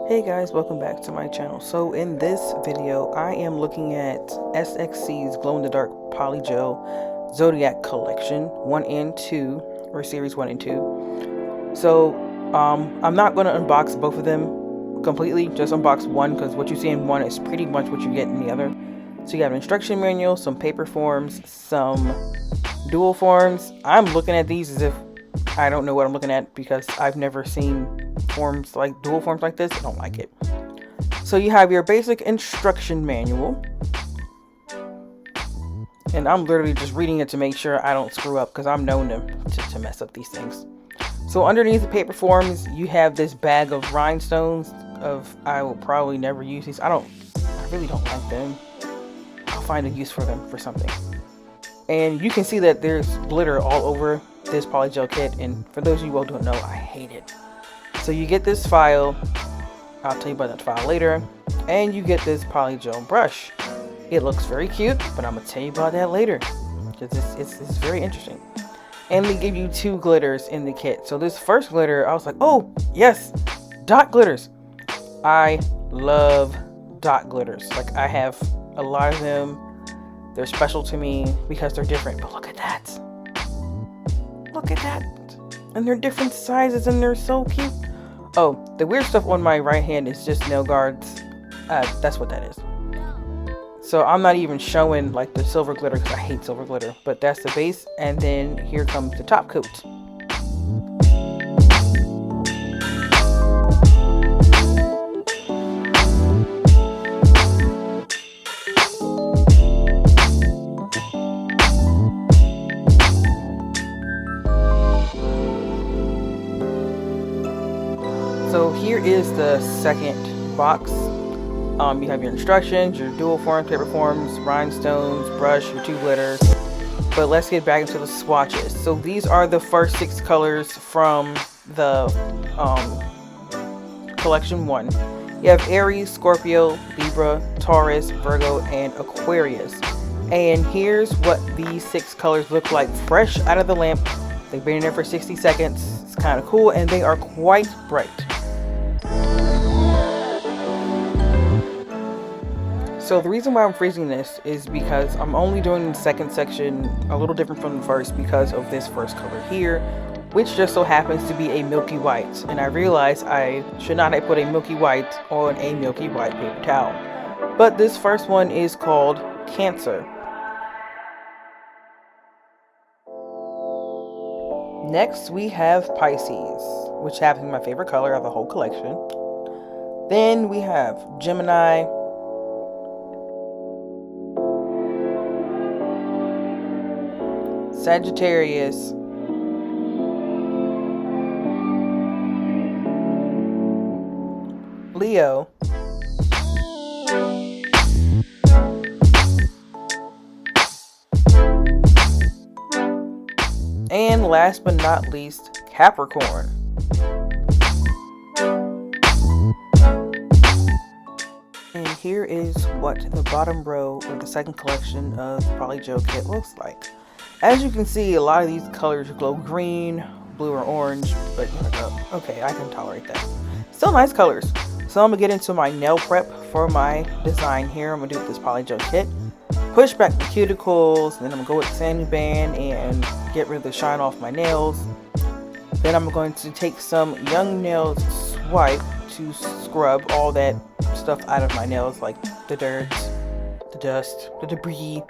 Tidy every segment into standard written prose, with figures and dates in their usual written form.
Hey guys, welcome back to my channel. So in this video, I am looking at SXC's glow-in-the-dark polygel Zodiac Collection 1 and 2, or Series 1 and 2. So I'm not going to unbox both of them completely, just unbox one, because what you see in one is pretty much what you get in the other. So you have an instruction manual, some paper forms, some dual forms. I'm looking at these as if I don't know what I'm looking at because I've never seen forms like dual forms like this. I don't like it. So you have your basic instruction manual, and I'm literally just reading it to make sure I don't screw up because I'm known to mess up these things. So underneath the paper forms, you have this bag of rhinestones. I will probably never use these. I really don't like them. I'll find a use for them for something. And you can see that there's glitter all over this polygel kit, and for those of you who don't know, I hate it. So you get this file, I'll tell you about that file later, and you get this polygel brush. It looks very cute, but I'm gonna tell you about that later because it's very interesting. And they give you 2 glitters in the kit. So this first glitter, I was like, oh yes, dot glitters. I love dot glitters. Like, I have a lot of them. They're special to me because they're different. But look at that. Look at that. And they're different sizes and they're so cute. Oh, the weird stuff on my right hand is just nail guards. That's what that is. So I'm not even showing like the silver glitter because I hate silver glitter. But that's the base. And then here comes the top coat. So here is the second box. You have your instructions, your dual forms, paper forms, rhinestones, brush, your 2 glitters. But let's get back into the swatches. So these are the first 6 colors from the collection 1. You have Aries, Scorpio, Libra, Taurus, Virgo, and Aquarius. And here's what these 6 colors look like fresh out of the lamp. They've been in there for 60 seconds. It's kind of cool, and they are quite bright. So the reason why I'm freezing this is because I'm only doing the second section a little different from the first because of this first color here, which just so happens to be a milky white. And I realized I should not have put a milky white on a milky white paper towel. But this first one is called Cancer. Next we have Pisces, which happens to be my favorite color of the whole collection. Then we have Gemini, Sagittarius, Leo, and last but not least, Capricorn. And here is what the bottom row of the second collection of the polygel kit looks like. As you can see, a lot of these colors glow green, blue, or orange, but okay, I can tolerate that. Still nice colors. So I'm gonna get into my nail prep for my design here. I'm gonna do this polygel kit. Push back the cuticles, and then I'm gonna go with the sanding band and get rid of the shine off my nails. Then I'm going to take some Young Nails Swipe to scrub all that stuff out of my nails, like the dirt, the dust, the debris.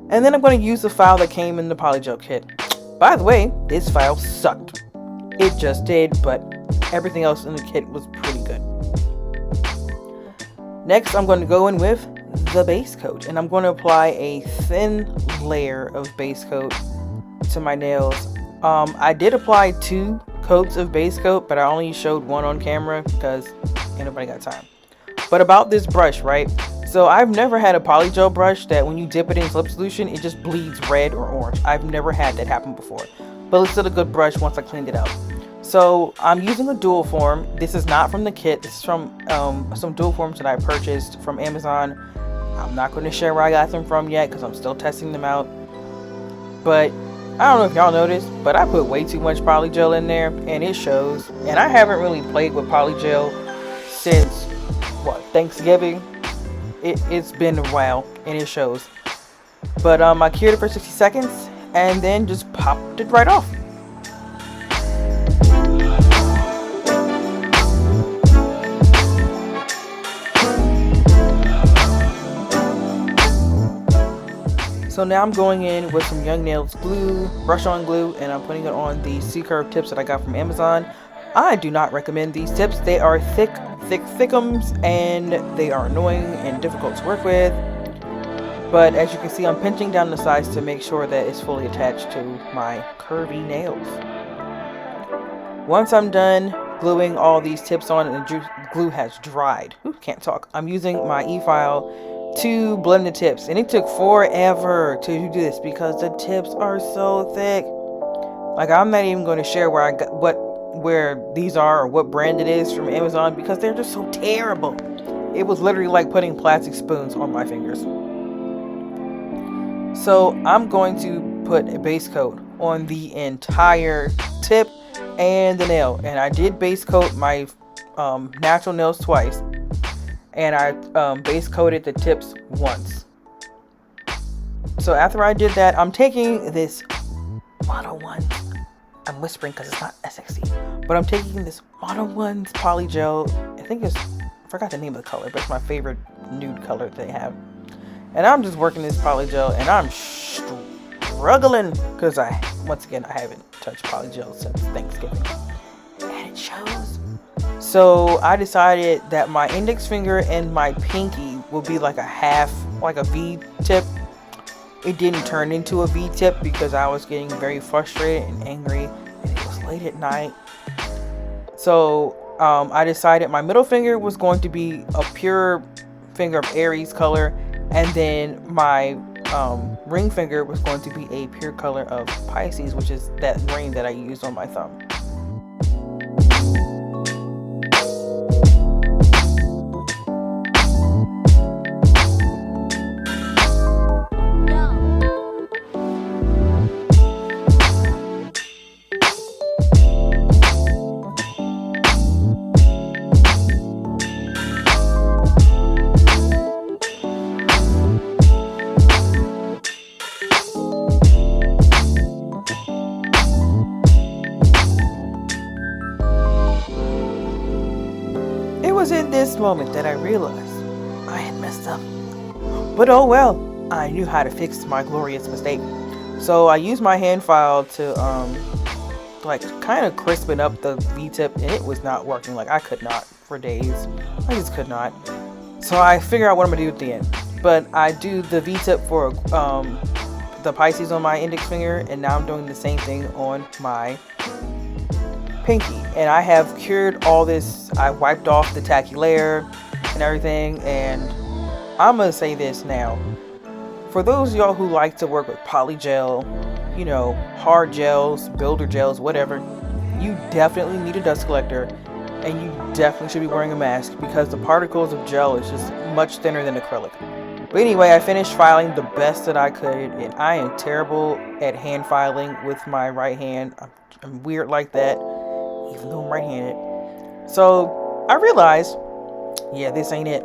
And then I'm going to use the file that came in the polygel kit. By the way, this file sucked. It just did, but everything else in the kit was pretty good. Next, I'm going to go in with the base coat, and I'm going to apply a thin layer of base coat to my nails. I did apply 2 coats of base coat, but I only showed 1 on camera because ain't nobody got time. But about this brush, right? So I've never had a polygel brush that when you dip it in lip solution, it just bleeds red or orange. I've never had that happen before. But it's still a good brush once I cleaned it out. So I'm using a dual form. This is not from the kit. This is from some dual forms that I purchased from Amazon. I'm not going to share where I got them from yet because I'm still testing them out. But I don't know if y'all noticed, but I put way too much polygel in there and it shows. And I haven't really played with polygel since what, Thanksgiving. It's been a while and it shows. But I cured it for 60 seconds and then just popped it right off. So now I'm going in with some Young Nails glue, brush on glue, and I'm putting it on the C-curve tips that I got from Amazon. I do not recommend these tips. They are thickums, and they are annoying and difficult to work with. But as you can see, I'm pinching down the sides to make sure that it's fully attached to my curvy nails. Once I'm done gluing all these tips on and the glue has dried, can't talk, I'm using my e-file to blend the tips, and it took forever to do this because the tips are so thick. Like, I'm not even going to share where I got where these are or what brand it is from Amazon because they're just so terrible. It was literally like putting plastic spoons on my fingers. So I'm going to put a base coat on the entire tip and the nail, and I did base coat my natural nails twice, and I base coated the tips once. So after I did that, I'm taking this Mono One. I'm whispering because it's not SXC, but I'm taking this Mono One's polygel. I forgot the name of the color, but it's my favorite nude color they have. And I'm just working this polygel, and I'm struggling because once again, I haven't touched polygel since Thanksgiving, and it shows. So I decided that my index finger and my pinky will be like a V tip. It didn't turn into a V tip because I was getting very frustrated and angry, and it was late at night. So I decided my middle finger was going to be a pure finger of Aries color, and then my ring finger was going to be a pure color of Pisces, which is that ring that I used on my thumb. It was in this moment that I realized I had messed up. But oh well, I knew how to fix my glorious mistake. So I used my hand file to like kind of crispen up the V-tip, and it was not working. Like, I could not for days. I just could not. So I figure out what I'm gonna do at the end. But I do the V-tip for the Pisces on my index finger, and now I'm doing the same thing on my pinky. And I have cured all this. I wiped off the tacky layer and everything, and I'm gonna say this now. For those of y'all who like to work with polygel, you know, hard gels, builder gels, whatever, you definitely need a dust collector, and you definitely should be wearing a mask because the particles of gel is just much thinner than acrylic. But anyway, I finished filing the best that I could, and I am terrible at hand filing with my right hand. I'm weird like that, even though I'm right-handed. So I realized, yeah, this ain't it.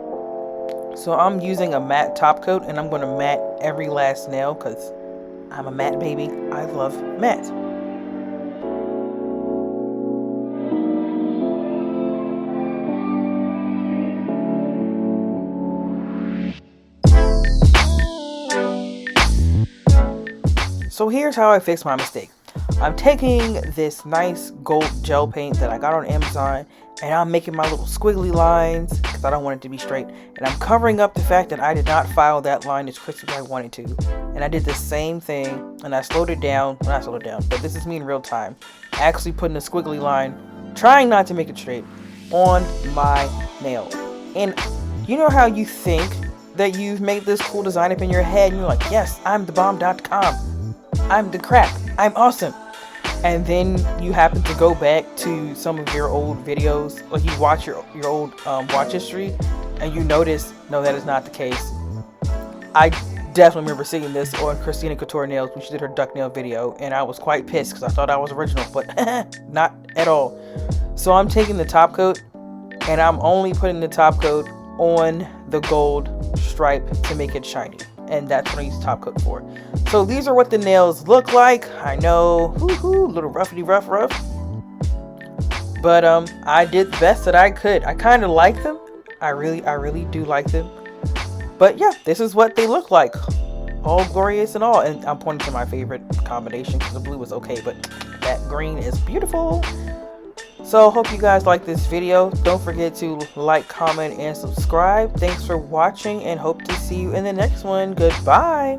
So I'm using a matte top coat, and I'm going to matte every last nail because I'm a matte baby. I love matte. So here's how I fixed my mistake. I'm taking this nice gold gel paint that I got on Amazon, and I'm making my little squiggly lines because I don't want it to be straight, and I'm covering up the fact that I did not file that line as quick as I wanted to. And I did the same thing, and I slowed it down. Well, not slowed it down, but this is me in real time, actually putting a squiggly line, trying not to make it straight, on my nail. And you know how you think that you've made this cool design up in your head, and you're like, yes, I'm the bomb.com. I'm the crap. I'm awesome. And then you happen to go back to some of your old videos, like you watch your old watch history, and you notice, no, that is not the case. I definitely remember seeing this on Christina Couture Nails when she did her duck nail video, and I was quite pissed because I thought I was original, but not at all. So I'm taking the top coat, And I'm only putting the top coat on the gold stripe to make it shiny. And that's what I use top coat for. So these are what the nails look like. I know, little roughy rough. But I did the best that I could. I kind of like them. I really do like them. But yeah, this is what they look like. All glorious and all. And I'm pointing to my favorite combination because the blue was okay, but that green is beautiful. So hope you guys like this video. Don't forget to like, comment, and subscribe. Thanks for watching and hope to see you in the next one. Goodbye.